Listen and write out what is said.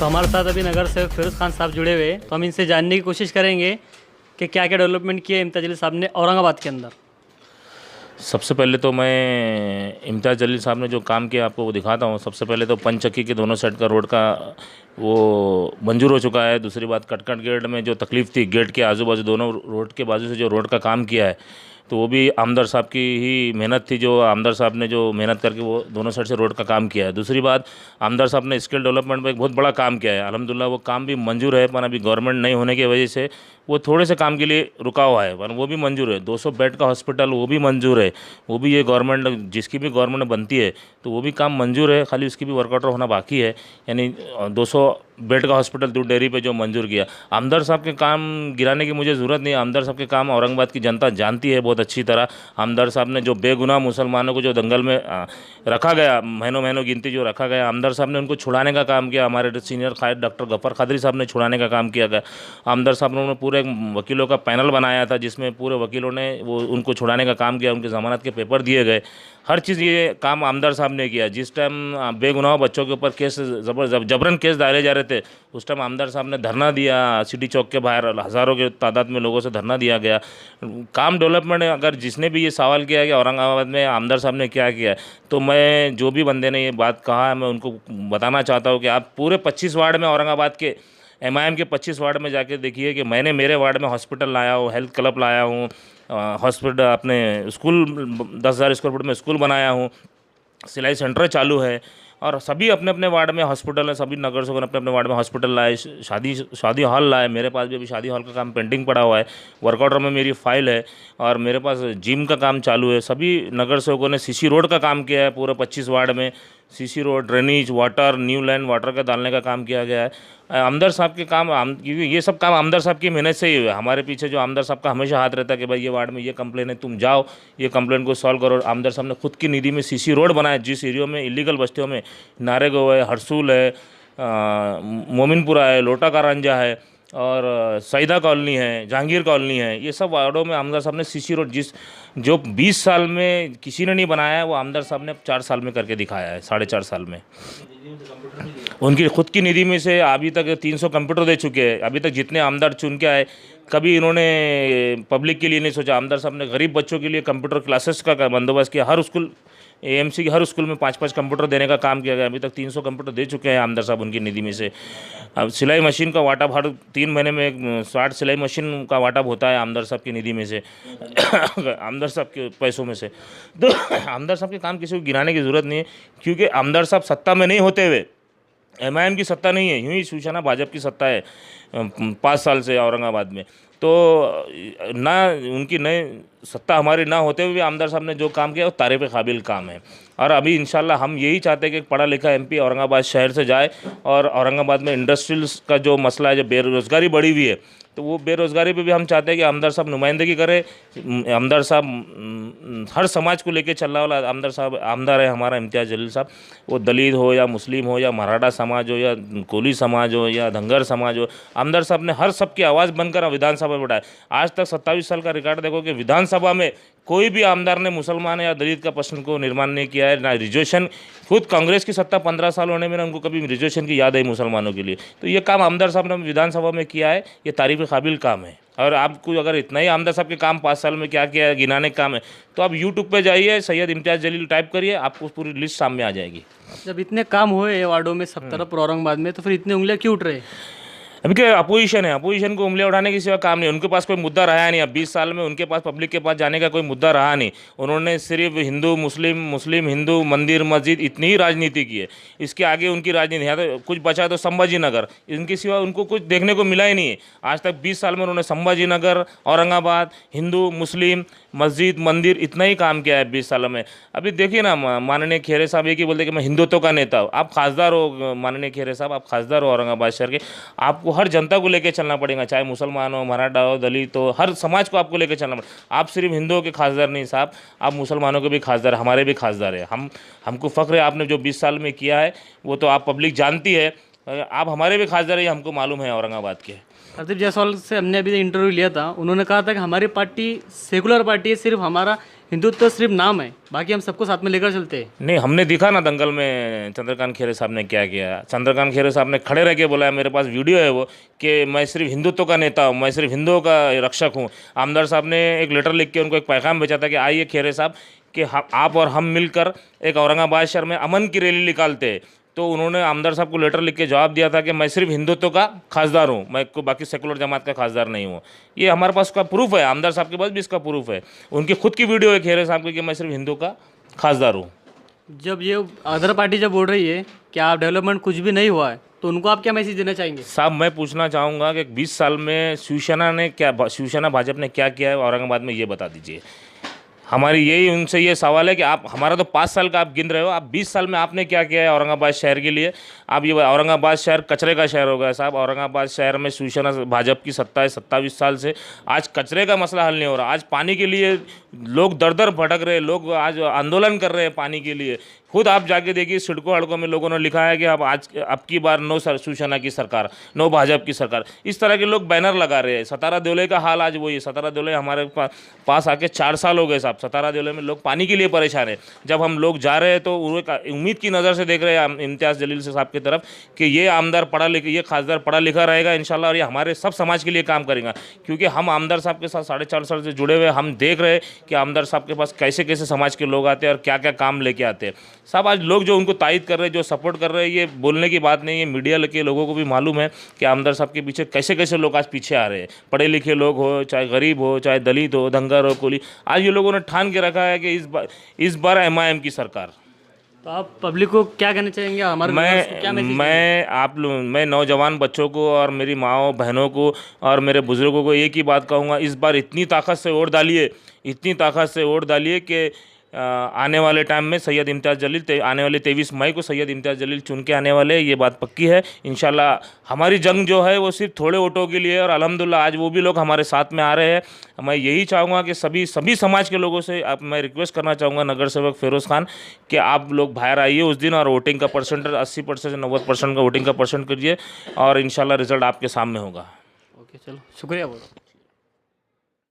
तो हमारे साथ अभी नगर सेवक फिरोज़ खान साहब जुड़े हुए हैं, तो हम इनसे जानने की कोशिश करेंगे कि क्या क्या डेवलपमेंट किए इम्तियाज़ जलील साहब ने औरंगाबाद के अंदर। सबसे पहले तो मैं इम्तियाज़ जलील साहब ने जो काम किया आपको वो दिखाता हूँ। सबसे पहले तो पंचचक्की के दोनों साइड का रोड का वो मंजूर हो चुका है। दूसरी बात, कटकट गेट में जो तकलीफ़ थी, गेट के आजू बाजू दोनों रोड के बाजू से जो रोड का काम किया है, तो वो भी आमदार साहब की ही मेहनत थी। जो आमदार साहब ने जो मेहनत करके वो दोनों साइड से रोड का काम किया है। दूसरी बात, आमदार साहब ने स्किल डेवलपमेंट में एक बहुत बड़ा काम किया है। अल्हम्दुलिल्लाह वो काम भी मंजूर है, पर अभी गवर्नमेंट नहीं होने की वजह से वो थोड़े से काम के लिए रुका हुआ है, पर वो भी मंजूर है। 200 बेड का हॉस्पिटल वो भी मंजूर है। वो भी ये गवर्नमेंट, जिसकी भी गवर्नमेंट बनती है तो वो भी काम मंजूर है, खाली उसकी भी वर्कआउट होना बाकी है। यानी 200 बेड का हॉस्पिटल दूध डेयरी पे जो मंजूर किया। आमदार साहब के काम गिराने की मुझे ज़रूरत नहीं है। आमदार साहब के काम औरंगाबाद की जनता जानती है बहुत अच्छी तरह। आमदार साहब ने जो बेगुनाह मुसलमानों को जो दंगल में रखा गया, महीनों महीनों गिनती जो रखा गया, आमदार साहब ने उनको छुड़ाने का काम किया। हमारे सीनियर कायद डॉक्टर गफ़र कादरी साहब ने छुड़ाने का काम किया गया। आमदार साहब ने पूरे वकीलों का पैनल बनाया था, जिसमें पूरे वकीलों ने वो उनको छुड़ाने का काम किया। उनके ज़मानत के पेपर दिए गए। हर चीज़ ये काम आमदार साहब ने किया। जिस टाइम बेगुनाह बच्चों के ऊपर केस जबरन केस डाले जा रहे थे, उस टाइम आमदार साहब ने धरना दिया। सिटी चौक के बाहर हज़ारों के तादाद में लोगों से धरना दिया गया। काम डेवलपमेंट, अगर जिसने भी ये सवाल किया कि औरंगाबाद में आमदार साहब ने क्या किया है, तो मैं जो भी बंदे ने ये बात कहा है, मैं उनको बताना चाहता हूँ कि आप पूरे 25 वार्ड में, औरंगाबाद के एमआईएम के 25 वार्ड में जाके देखिए कि मैंने मेरे वार्ड में हॉस्पिटल लाया हूँ, हेल्थ क्लब लाया हूँ, हॉस्पिटल, अपने स्कूल 10,000 स्क्वायर फुट में स्कूल बनाया हूँ, सिलाई सेंटर चालू है। और सभी अपने अपने वार्ड में हॉस्पिटल है। सभी नगर सेवक अपने अपने वार्ड में हॉस्पिटल लाए, शादी हॉल लाए। मेरे पास भी अभी शादी हॉल का काम पेंडिंग पड़ा हुआ है। वर्कआउटर में मेरी फाइल है, और मेरे पास जिम का काम चालू है। सभी नगर सेवकों ने सीसी रोड का काम किया है पूरे 25 वार्ड में। CC road, drainage, water, new line water का डालने का काम किया गया है। आमदार साहब के काम, क्योंकि ये सब काम आमदार साहब की मेहनत से ही हुआ है। हमारे पीछे जो आमदार साहब का हमेशा हाथ रहता है कि भाई ये वार्ड में ये कंप्लेन है, तुम जाओ ये कंप्लेन को सॉल्व करो। आमदार साहब ने खुद की निधि में सीसी रोड बनाया। जिस एरियो में इलीगल बस्तियों में नारेगो है, हरसूल है, मोमिनपुरा है, लोटा कारंजा है, और सईदा कॉलोनी है, जहांगीर कॉलोनी है, ये सब वार्डों में आमदार साहब ने सीसी रोड जो 20 साल में किसी ने नहीं बनाया है, वो आमदार साहब ने 4 साल में करके दिखाया है, 4.5 साल में। उनकी खुद की निधि में से अभी तक 300 कंप्यूटर दे चुके हैं। अभी तक जितने आमदार चुन के आए, कभी इन्होंने पब्लिक के लिए नहीं सोचा। आमदार साहब ने गरीब बच्चों के लिए कंप्यूटर क्लासेस का बंदोबस्त किया। हर स्कूल, एएमसी की हर स्कूल में 5-5 कंप्यूटर देने का काम किया गया। अभी तक 300 कंप्यूटर दे चुके हैं आमदार साहब उनकी निधि में से। अब सिलाई मशीन का वाटअप हर 3 महीने में 60 सिलाई मशीन का वाटअप होता है आमदार साहब की निधि में से, आमदार साहब के पैसों में से। तो आमदार साहब के काम किसी को गिराने की ज़रूरत नहीं है, क्योंकि आमदार साहब सत्ता में नहीं होते हुए, एमआईएम की सत्ता नहीं है, यूँ ही शिवसेना भाजपा की सत्ता है 5 साल से औरंगाबाद में। तो ना उनकी नए सत्ता हमारी ना होते हुए भी आमदार साहब ने जो काम किया वो तारीफ़ काबिल काम है। और अभी इंशाल्लाह हम यही चाहते हैं कि एक पढ़ा लिखा एमपी औरंगाबाद शहर से जाए, और औरंगाबाद में इंडस्ट्रियल्स का जो मसला है, जो बेरोज़गारी बढ़ी हुई है, तो वो बेरोज़गारी पे भी हम चाहते हैं कि आमदार साहब नुमाइंदगी करें। आमदार साहब हर समाज को लेके चलने वाला आमदार साहब, आमदार है हमारा इम्तियाज़ जलील साहब। वो दलित हो या मुस्लिम हो या मराठा समाज हो या कोली समाज हो या धंगर समाज हो, आमदार साहब ने हर सबकी आवाज़ बनकर विधानसभा में बैठाया। आज तक 27 साल का रिकॉर्ड देखो कि विधानसभा में कोई भी आमदार ने मुसलमान या दलित का प्रश्न को निर्माण नहीं किया है, ना रिजर्वेशन। खुद कांग्रेस की सत्ता 15 साल होने में ना उनको कभी रिजर्वेशन की याद आई मुसलमानों के लिए। तो ये काम आमदार साहब ने विधानसभा में किया है, ये तारीफ़ काबिल काम है। और आपको अगर इतना ही आमदार साहब के काम 5 साल में क्या किया है गिनाने का काम है, तो आप यूट्यूब पे जाइए, सैयद इम्तियाज़ जलील टाइप करिए, आपको पूरी लिस्ट सामने आ जाएगी। जब इतने काम हुए वार्डों में सब तरफ औरंगाबाद में, तो फिर इतने उंगलियां क्यों उठ रहे? अभी क्या अपोजिशन है, अपोजिशन को उंगलियां उठाने की सिवा काम नहीं। उनके पास कोई मुद्दा रहा नहीं। अब 20 साल में उनके पास पब्लिक के पास जाने का कोई मुद्दा रहा नहीं। उन्होंने सिर्फ हिंदू मुस्लिम, मुस्लिम हिंदू, मंदिर मस्जिद, इतनी ही राजनीति की है। इसके आगे उनकी राजनीति है तो कुछ बचा तो संभाजी नगर, इनके सिवा उनको कुछ देखने को मिला ही नहीं है। आज तक 20 साल में उन्होंने संभाजी नगर, औरंगाबाद, हिंदू मुस्लिम, मस्जिद मंदिर, इतना ही काम किया है 20 सालों में। अभी देखिए ना, माननीय खेरे साहब एक ही बोलते कि मैं हिंदुत्व का नेता हूँ। आप खासदार हो माननीय खेरे साहब, आप खासदार हो औरंगाबाद शहर के। आपको हर जनता को लेकर चलना पड़ेगा, चाहे मुसलमान हो, मराठा हो, दलित हो, हर समाज को आपको लेकर चलना पड़ेगा। आप सिर्फ हिंदुओं के खासदार नहीं साहब, आप मुसलमानों के भी खासदार, हमारे भी खासदार है। हमको फ़ख्र है आपने जो 20 साल में किया है, वो तो आप पब्लिक जानती है। आप हमारे भी खासदार है, हमको मालूम है औरंगाबाद के। हरदीप जायसवाल से हमने अभी इंटरव्यू लिया था, उन्होंने कहा था कि हमारी पार्टी सेकुलर पार्टी है, सिर्फ हमारा हिंदुत्व तो सिर्फ नाम है, बाकी हम सबको साथ में लेकर चलते हैं। नहीं, हमने दिखा ना दंगल में चंद्रकांत खैरे साहब ने क्या किया। चंद्रकांत खैरे साहब ने खड़े रह के बोला है, मेरे पास वीडियो है वो, कि मैं सिर्फ हिंदुत्व का नेता हूँ, मैं सिर्फ हिंदुओं का रक्षक हूँ। आमदार साहब ने एक लेटर लिख के उनको एक पैगाम भेजा था कि आइए खैरे साहब कि आप और हम मिलकर एक औरंगाबाद शहर में अमन की रैली निकालते हैं। तो उन्होंने आमदार साहब को लेटर लिख के जवाब दिया था कि मैं सिर्फ हिंदुत्व का खासदार हूँ, मैं कोई बाकी सेकुलर जमात का खासदार नहीं हूँ। ये हमारे पास उसका प्रूफ है, आमदार साहब के पास भी इसका प्रूफ है। उनकी खुद की वीडियो है खैरे साहब की कि मैं सिर्फ हिंदू का खासदार हूँ। जब ये अदर पार्टी जब बोल रही है कि आप डेवलपमेंट कुछ भी नहीं हुआ है, तो उनको आप क्या मैसेज देना चाहेंगे? साहब, मैं पूछना चाहूँगा कि 20 साल में शिवसेना भाजपा ने क्या किया है औरंगाबाद में, ये बता दीजिए। हमारी यही उनसे ये सवाल है कि आप, हमारा तो 5 साल का आप गिन रहे हो, आप 20 साल में आपने क्या किया है औरंगाबाद शहर के लिए? आप ये औरंगाबाद शहर कचरे का शहर हो गया साहब। औरंगाबाद शहर में शिवसेना भाजपा की सत्ता है 27 साल से, आज कचरे का मसला हल नहीं हो रहा। आज पानी के लिए लोग दर दर भटक रहे, लोग आज आंदोलन कर रहे हैं पानी के लिए। खुद आप जाके देखिए, सिडको हड़कों में लोगों ने लिखा है कि अब की बार नो शिवसेना की सरकार, नो भाजपा की सरकार। इस तरह के लोग बैनर लगा रहे हैं। सतारा देवले का हाल आज वही है। सतारा देवले हमारे पास आके 4 साल हो गए साहब। सतारा देवले में लोग पानी के लिए परेशान है। जब हम लोग जा रहे हैं तो वो एक उम्मीद की नज़र से देख रहे हैं इम्तियाज़ जलील साहब की तरफ कि ये आमदार पढ़ा लिखा, ये खासदार पढ़ा लिखा रहेगा इंशाल्लाह, और ये हमारे सब समाज के लिए काम करेगा। क्योंकि हम आमदार साहब के साथ 4.5 साल से जुड़े हुए, हम देख रहे हैं कि आमदार साहब के पास कैसे कैसे समाज के लोग आते हैं और क्या क्या काम लेके आते हैं साहब। आज लोग जो उनको तायद कर रहे हैं, जो सपोर्ट कर रहे हैं, ये बोलने की बात नहीं है। मीडिया के लोगों को भी मालूम है कि आमदार साहब के पीछे कैसे कैसे लोग आज पीछे आ रहे हैं। पढ़े लिखे लोग हो, चाहे गरीब हो, चाहे दलित हो, धंगर हो, कोली, आज ये लोगों ने ठान के रखा है कि इस बार MIM की सरकार। तो आप पब्लिक को क्या कहना चाहेंगे? हमारे viewers को क्या मैसेज देंगे? मैं नौजवान बच्चों को और मेरी माओ बहनों को और मेरे बुजुर्गों को एक ही बात कहूँगा, इस बार इतनी ताकत से वोट डालिए, इतनी ताकत से वोट डालिए कि आने वाले टाइम में सैयद इम्तियाज़ जलील, आने वाले 23 मई को सैयद इम्तियाज़ जलील चुन के आने वाले, ये बात पक्की है। इंशाल्लाह हमारी जंग जो है वो सिर्फ थोड़े वोटों के लिए, और अल्हम्दुलिल्लाह आज वो भी लोग हमारे साथ में आ रहे हैं। मैं यही चाहूँगा कि सभी समाज के लोगों से मैं रिक्वेस्ट करना चाहूँगा, नगर सेवक फिरोज़ खान, कि आप लोग बाहर आइए उस दिन और वोटिंग का परसेंट 80% से 90% का वोटिंग का परसेंट करिए, और इंशाल्लाह रिजल्ट आपके सामने होगा। ओके, चलो शुक्रिया बहुत।